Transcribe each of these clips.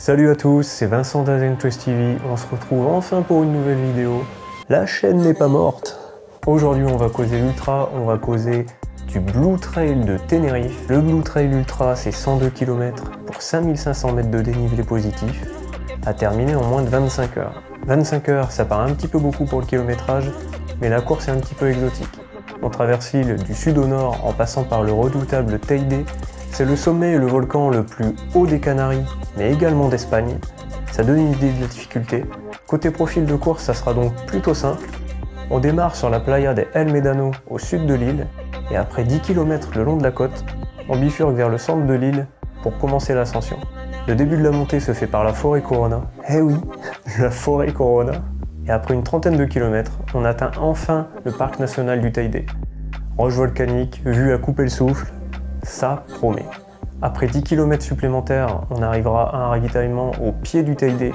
Salut à tous, c'est Vincent d'Azentrace TV, on se retrouve enfin pour une nouvelle vidéo. La chaîne n'est pas morte. Aujourd'hui on va causer l'Ultra, on va causer du Blue Trail de Tenerife. Le Blue Trail Ultra c'est 102 km pour 5500 mètres de dénivelé positif, à terminer en moins de 25 heures. 25 heures ça paraît un petit peu beaucoup pour le kilométrage, mais la course est un petit peu exotique. On traverse l'île du sud au nord en passant par le redoutable Teide. C'est le sommet et le volcan le plus haut des Canaries, mais également d'Espagne. Ça donne une idée de la difficulté. Côté profil de course, ça sera donc plutôt simple. On démarre sur la playa de El Médano au sud de l'île, et après 10 km le long de la côte, on bifurque vers le centre de l'île pour commencer l'ascension. Le début de la montée se fait par la forêt Corona. Eh oui, la forêt Corona. Et après une trentaine de kilomètres, on atteint enfin le parc national du Teide. Roche volcanique, vue à couper le souffle, ça promet. Après 10 km supplémentaires, on arrivera à un ravitaillement au pied du Teide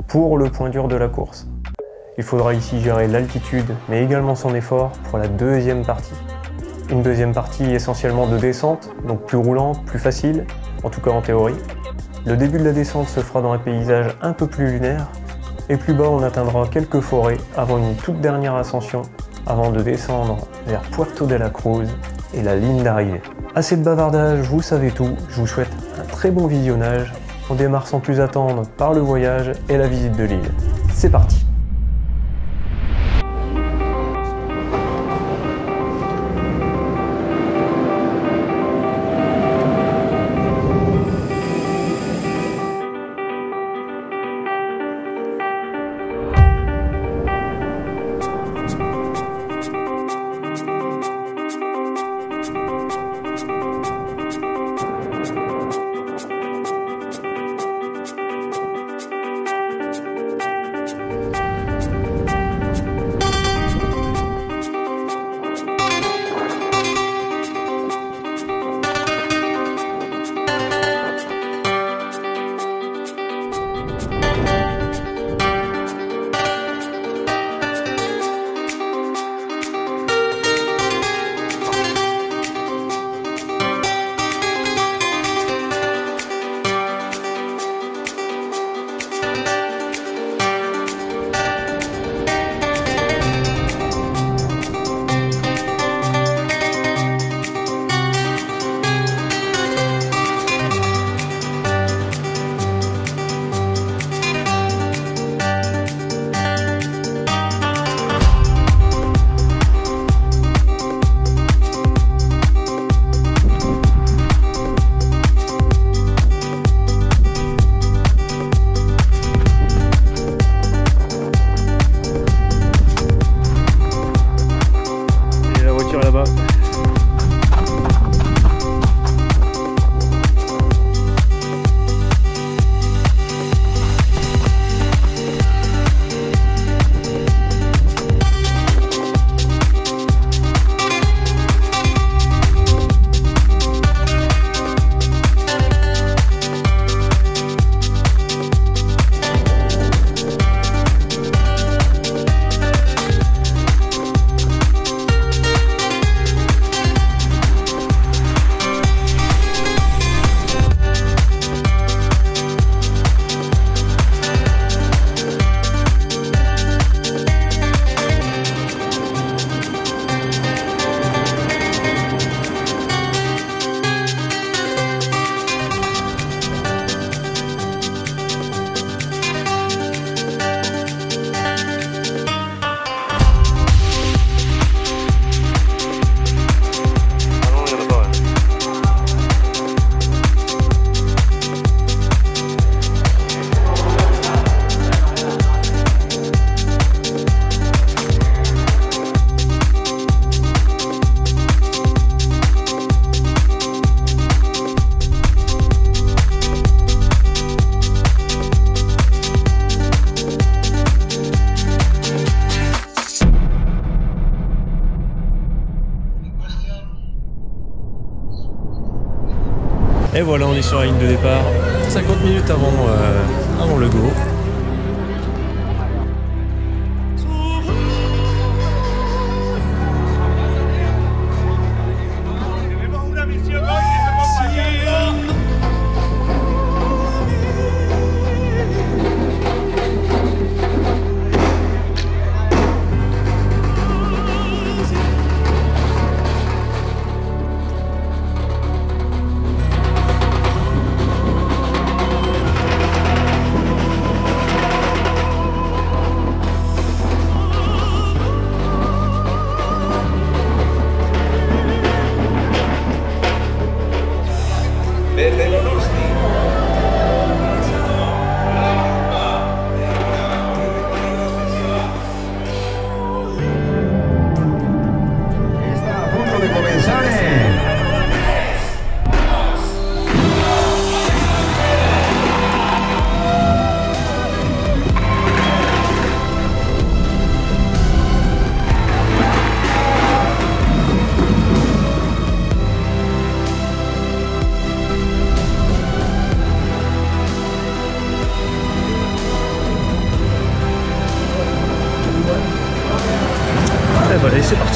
pour le point dur de la course. Il faudra ici gérer l'altitude, mais également son effort pour la deuxième partie. Une deuxième partie essentiellement de descente, donc plus roulante, plus facile, en tout cas en théorie. Le début de la descente se fera dans un paysage un peu plus lunaire, et plus bas on atteindra quelques forêts avant une toute dernière ascension, avant de descendre vers Puerto de la Cruz et la ligne d'arrivée. Assez de bavardage, vous savez tout, je vous souhaite un très bon visionnage. On démarre sans plus attendre par le voyage et la visite de l'île. C'est parti! Là-bas. Et voilà, on est sur la ligne de départ, 50 minutes avant le go.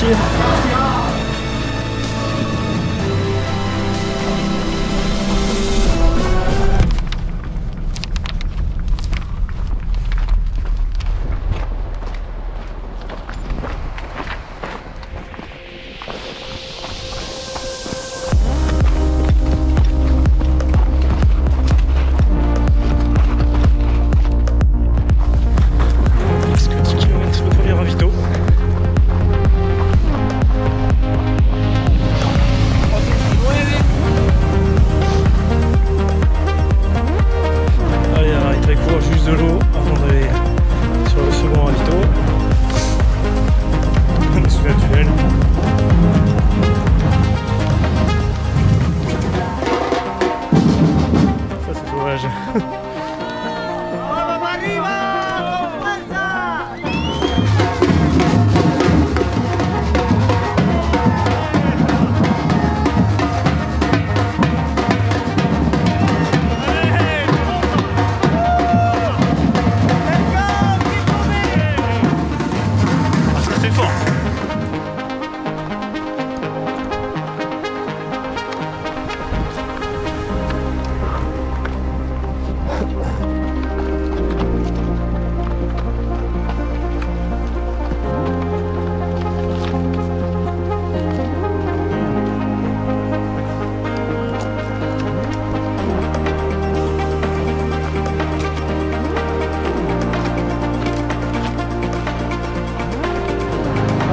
partir.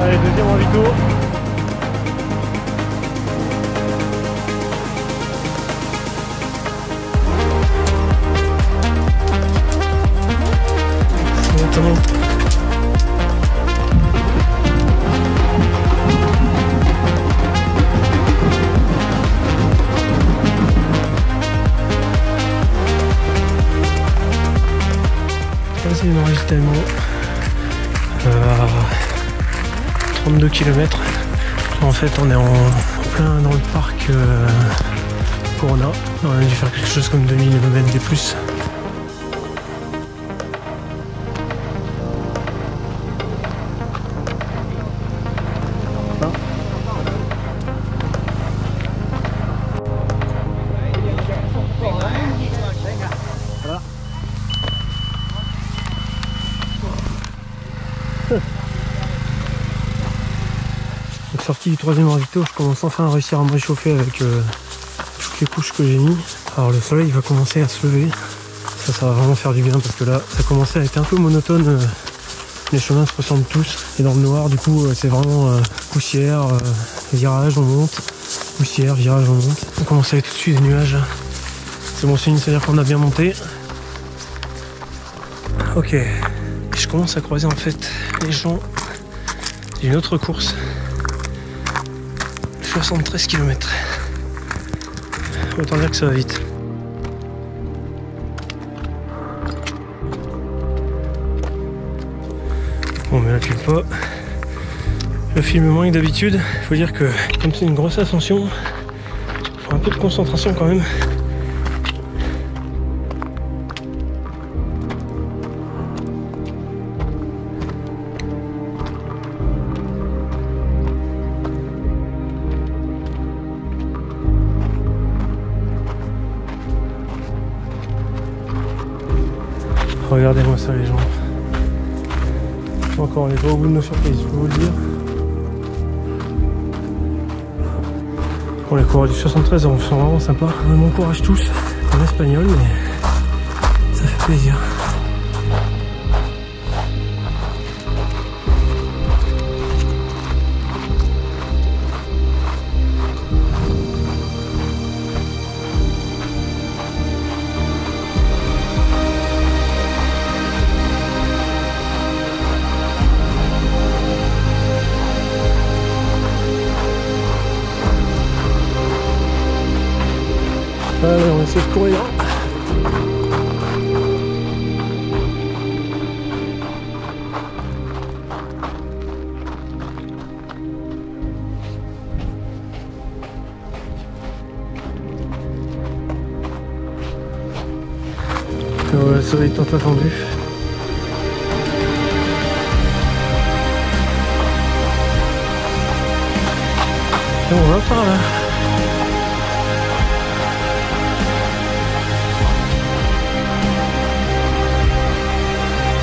Allez, deuxième ravito. Exactement. Vas-y, il me reste tellement. 32 km. En fait, on est en plein dans le parc Corona. On a dû faire quelque chose comme 2000 mètres des plus. Sortie du troisième ravito, je commence enfin à réussir à me réchauffer avec toutes les couches que j'ai mis. Alors le soleil va commencer à se lever, ça va vraiment faire du bien parce que là ça commençait à être un peu monotone, les chemins se ressemblent tous et dans le noir du coup c'est vraiment poussière, virage on monte, poussière, virage on monte. On commence à être au-dessus des nuages, c'est bon signe, c'est-à-dire qu'on a bien monté. Ok, et je commence à croiser en fait les gens d'une autre course. 73 km. Autant dire que ça va vite. Bon mais là tu pas. Le film moins que d'habitude. Il faut dire que comme c'est une grosse ascension, il faut un peu de concentration quand même. Regardez-moi ça les gens. Encore on n'est pas au bout de nos surprises, je peux vous le dire. Bon les coureurs du 73 sont vraiment sympas. On m'encourage tous en espagnol mais ça fait plaisir. Allez, on va essayer de courir. Le soleil tant attendu. Et on va par là.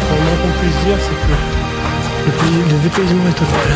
Le moins qu'on puisse dire, c'est que le dépaysement est total.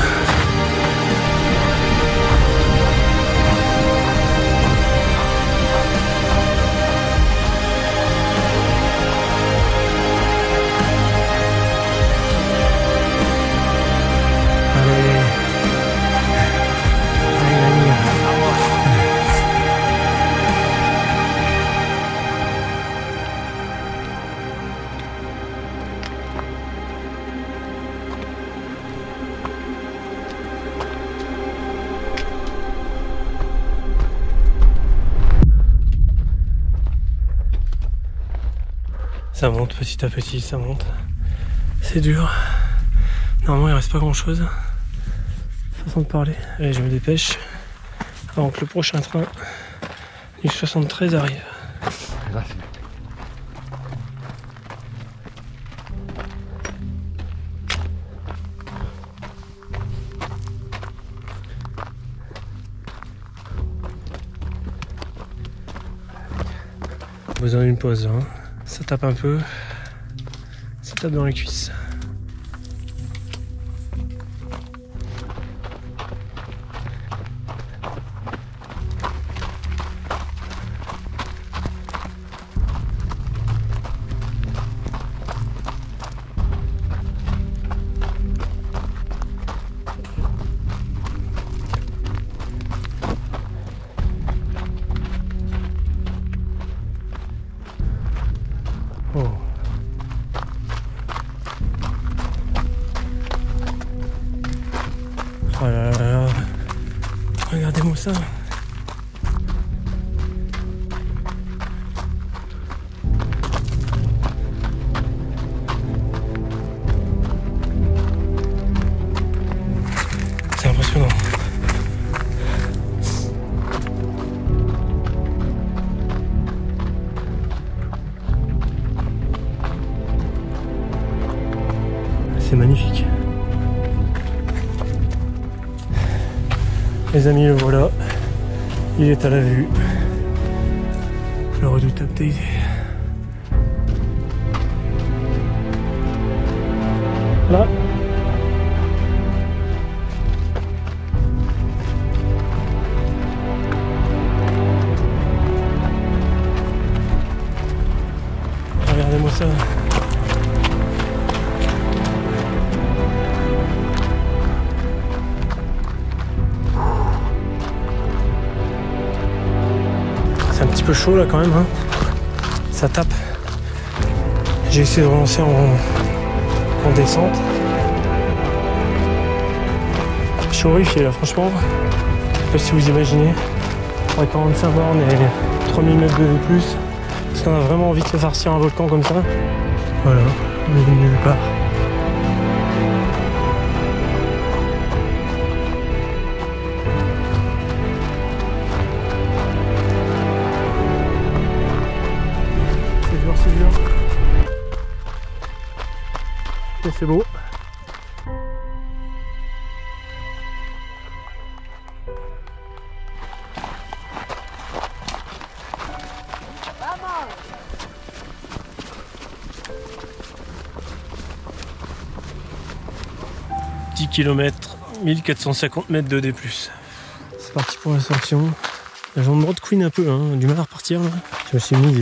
Ça monte petit à petit, ça monte. C'est dur. Normalement il reste pas grand chose. Façon de parler. Allez, je me dépêche avant que le prochain train du 73 arrive. Besoin d'une pause, hein. Ça tape un peu, ça tape dans les cuisses. Oh. Oh là là là. Regardez-moi ça. C'est impressionnant. C'est magnifique. Les amis, le voilà. Il est à la vue. Le redoutable Teide. Là. Regardez-moi ça. C'est un petit peu chaud là quand même, hein. Ça tape. J'ai essayé de relancer en descente. Je suis horrifié là, franchement. Je sais pas si vous imaginez. Après 45 bornes et 3000 mètres de plus. Est-ce qu'on a vraiment envie de se farcir un volcan comme ça? Voilà, on est nulle part. C'est dur. Et c'est beau. « 10 km, 1450 mètres de D+. » C'est parti pour l'ascension. La jambe droite couine un peu, hein, du mal à repartir là. Je me suis mis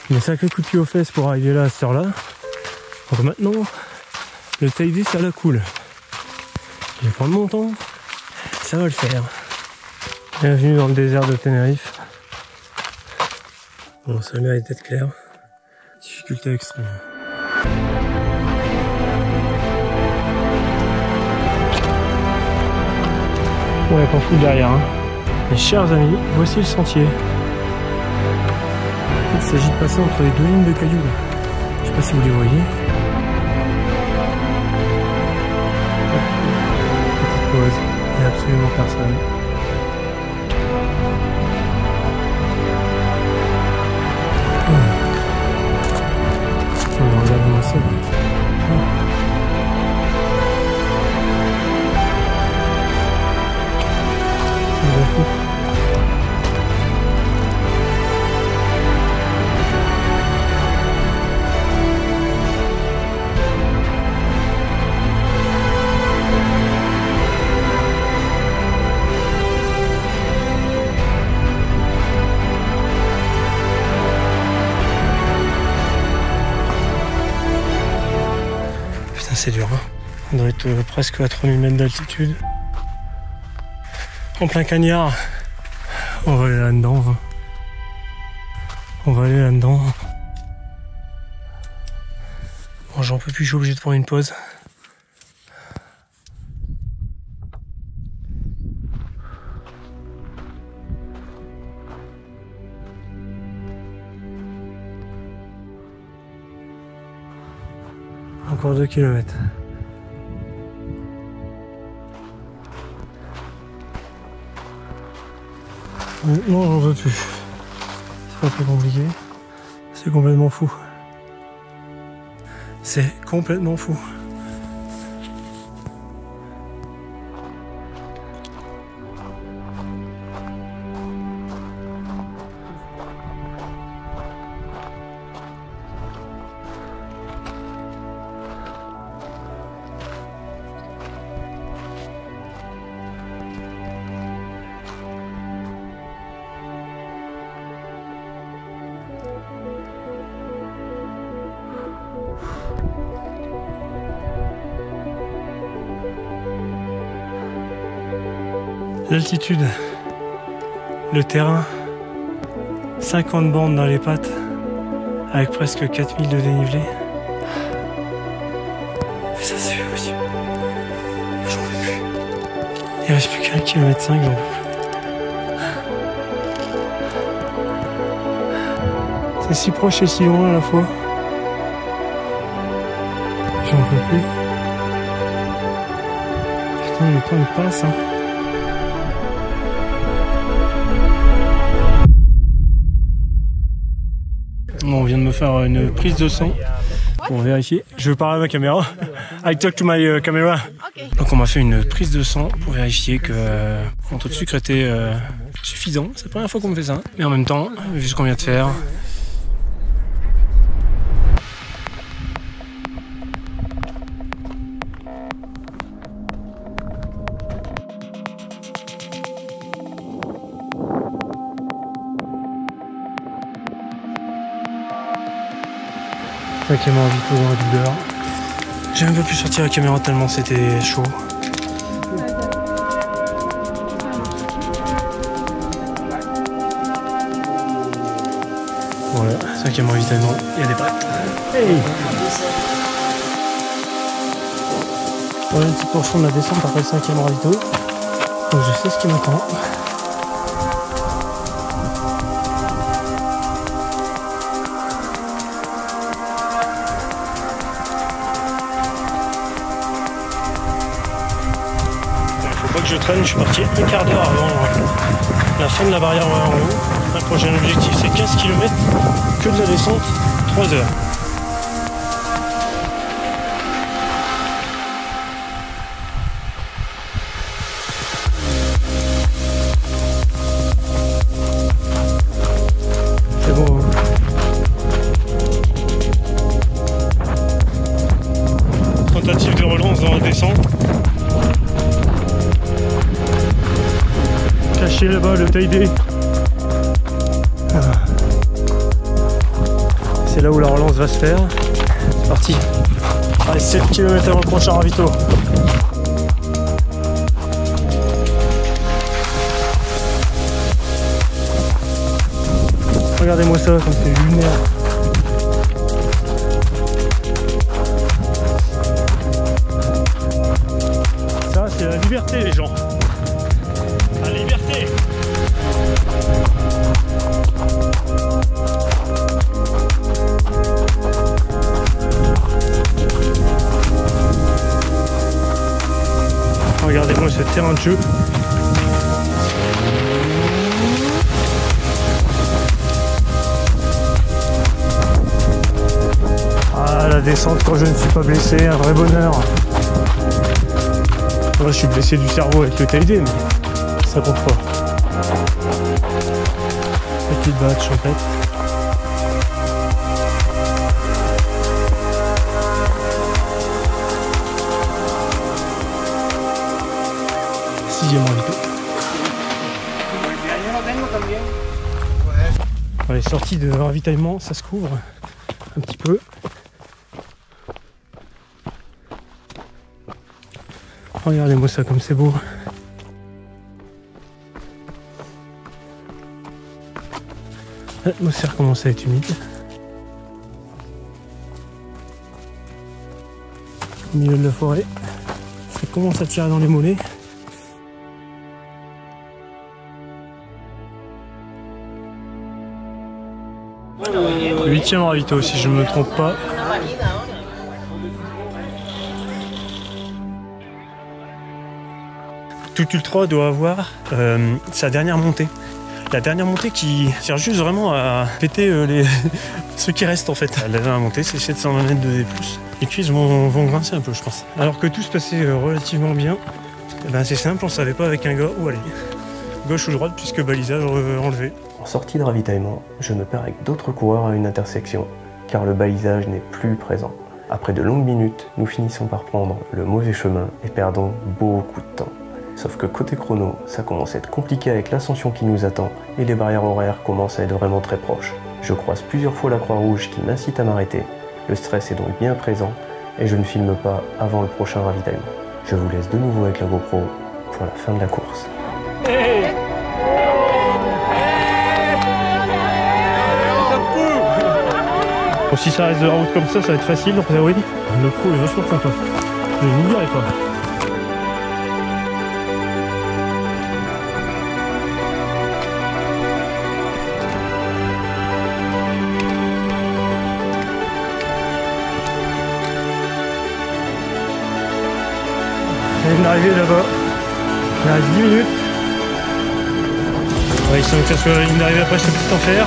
des sacrés coups de pied aux fesses pour arriver là à cette heure-là. Donc maintenant, le Teide ça la coule. Je vais prendre mon temps, ça va le faire. Bienvenue dans le désert de Tenerife. Bon, ça mérite d'être clair. Difficulté extrême. Bon, il n'y a pas fou derrière, hein. Mes chers amis, voici le sentier. Il s'agit de passer entre les deux lignes de cailloux. Je sais pas si vous les voyez. Petite pause, il n'y a absolument personne. Regardez-moi ça. C'est C'est dur, hein. On doit être presque à 3000 mètres d'altitude. En plein cagnard. On va aller là-dedans. Hein. On va aller là-dedans. Bon, j'en peux plus, je suis obligé de prendre une pause. Encore 2 km. Non, j'en veux plus. C'est pas très compliqué. C'est complètement fou. C'est complètement fou. L'altitude, le terrain, 50 bandes dans les pattes, avec presque 4000 de dénivelé. Mais ça c'est possible. J'en peux plus. Il reste plus qu'un kilomètre 5, j'en peux plus. C'est si proche et si loin à la fois. J'en peux plus. Putain, le temps il passe, hein. Bon, on vient de me faire une prise de sang pour vérifier. Je veux parler à ma caméra. I talk to my camera. Okay. Donc on m'a fait une prise de sang pour vérifier que mon taux de sucre était suffisant. C'est la première fois qu'on me fait ça. Mais en même temps, vu ce qu'on vient de faire, la caméra vito dans la douleur. J'ai même pas pu sortir la caméra tellement c'était chaud. Voilà, 5e ravitaillement, il y a des pâtes. Hey, voilà une petite portion de la descente après le 5e ravito. Donc je sais ce qui m'attend. Que je traîne, je suis parti un quart d'heure avant la fin de la barrière en haut. Le prochain objectif c'est 15 km, que de la descente, 3 heures. C'est bon, hein. Tentative de relance dans la descente. Caché là-bas le taille. C'est là où la relance va se faire. C'est parti. Allez, 7 km avant le prochain ravito. Regardez-moi ça, ça me fait lunaire. Ça, c'est la liberté, les gens. La liberté. Regardez-moi ce terrain de jeu. Ah, la descente quand je ne suis pas blessé, un vrai bonheur. Moi, je suis blessé du cerveau avec le TID, mais ça compte pas. Petite batte champêtre. Sixième ravito. Les sorties de ravitaillement, ça se couvre un petit peu. Regardez-moi ça comme c'est beau. L'atmosphère commence à être humide. Au milieu de la forêt, ça commence à tirer dans les mollets. Le 8e ravito si je ne me trompe pas. Tout ultra doit avoir sa dernière montée. La dernière montée qui sert juste vraiment à péter ceux qui restent en fait. La dernière montée c'est 720 mètres de D+. Les cuisses vont grincer un peu je pense. Alors que tout se passait relativement bien, c'est simple, on savait pas avec un gars où aller. Gauche ou droite puisque balisage enlevé. En sortie de ravitaillement, je me perds avec d'autres coureurs à une intersection, car le balisage n'est plus présent. Après de longues minutes, nous finissons par prendre le mauvais chemin et perdons beaucoup de temps. Sauf que côté chrono, ça commence à être compliqué avec l'ascension qui nous attend et les barrières horaires commencent à être vraiment très proches. Je croise plusieurs fois la Croix-Rouge qui m'incite à m'arrêter. Le stress est donc bien présent et je ne filme pas avant le prochain ravitaillement. Je vous laisse de nouveau avec la GoPro pour la fin de la course. Hey, bon, si ça reste de la route comme ça va être facile, donc oui. Le pro est vachement sympa. Je ne l'oublierai pas. Il y a une arrivée là-bas. Il reste 10 minutes. Ouais, il semble que ça soit la ligne d'arrivée après ce petit enfer.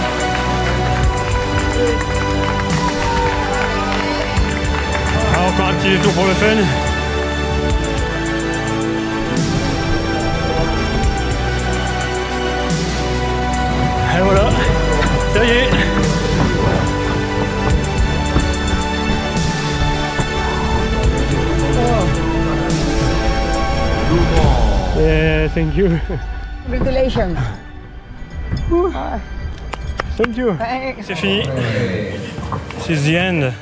Ah, encore un petit détour pour le fun. Et voilà, ça y est. Yeah, thank you. Congratulations. Thank you. C'est fini. This is the end.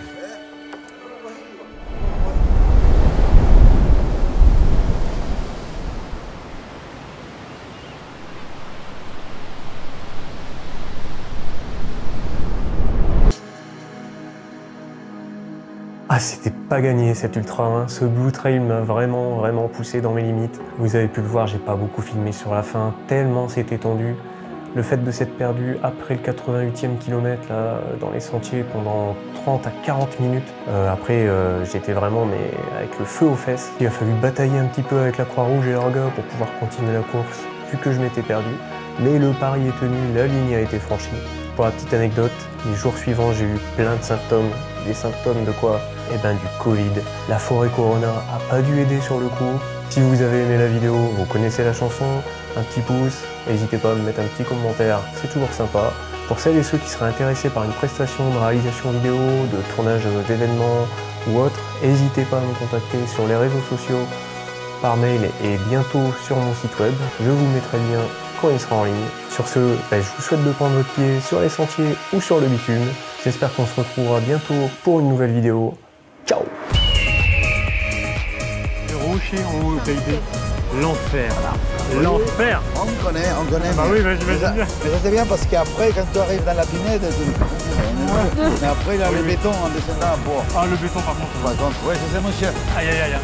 Ah, c'était pas gagné cet ultra, hein. Ce Blue Trail m'a vraiment poussé dans mes limites. Vous avez pu le voir, j'ai pas beaucoup filmé sur la fin, tellement c'était tendu. Le fait de s'être perdu après le 88e kilomètre là, dans les sentiers pendant 30 à 40 minutes. Après, j'étais vraiment avec le feu aux fesses. Il a fallu batailler un petit peu avec la Croix-Rouge et leurs gars pour pouvoir continuer la course, vu que je m'étais perdu. Mais le pari est tenu, la ligne a été franchie. Pour la petite anecdote, les jours suivants, j'ai eu plein de symptômes. Des symptômes de quoi? Eh ben du Covid. La forêt Corona a pas dû aider sur le coup. Si vous avez aimé la vidéo, vous connaissez la chanson, un petit pouce, n'hésitez pas à me mettre un petit commentaire, c'est toujours sympa. Pour celles et ceux qui seraient intéressés par une prestation de réalisation vidéo, de tournage d'événements ou autre, n'hésitez pas à me contacter sur les réseaux sociaux, par mail et bientôt sur mon site web. Je vous mettrai le lien quand il sera en ligne. Sur ce, je vous souhaite de prendre votre pied sur les sentiers ou sur le bitume. J'espère qu'on se retrouvera bientôt pour une nouvelle vidéo. Ciao! Le rocher en haut, baby. L'enfer là. L'enfer! On connaît. Bah oui, j'imagine bien. Mais ça c'est bien parce qu'après, quand tu arrives dans la pinède, mais après, il y a le béton en descendant. Ah, le béton par contre. Par contre, ouais, c'est ça, monsieur. Aïe aïe aïe.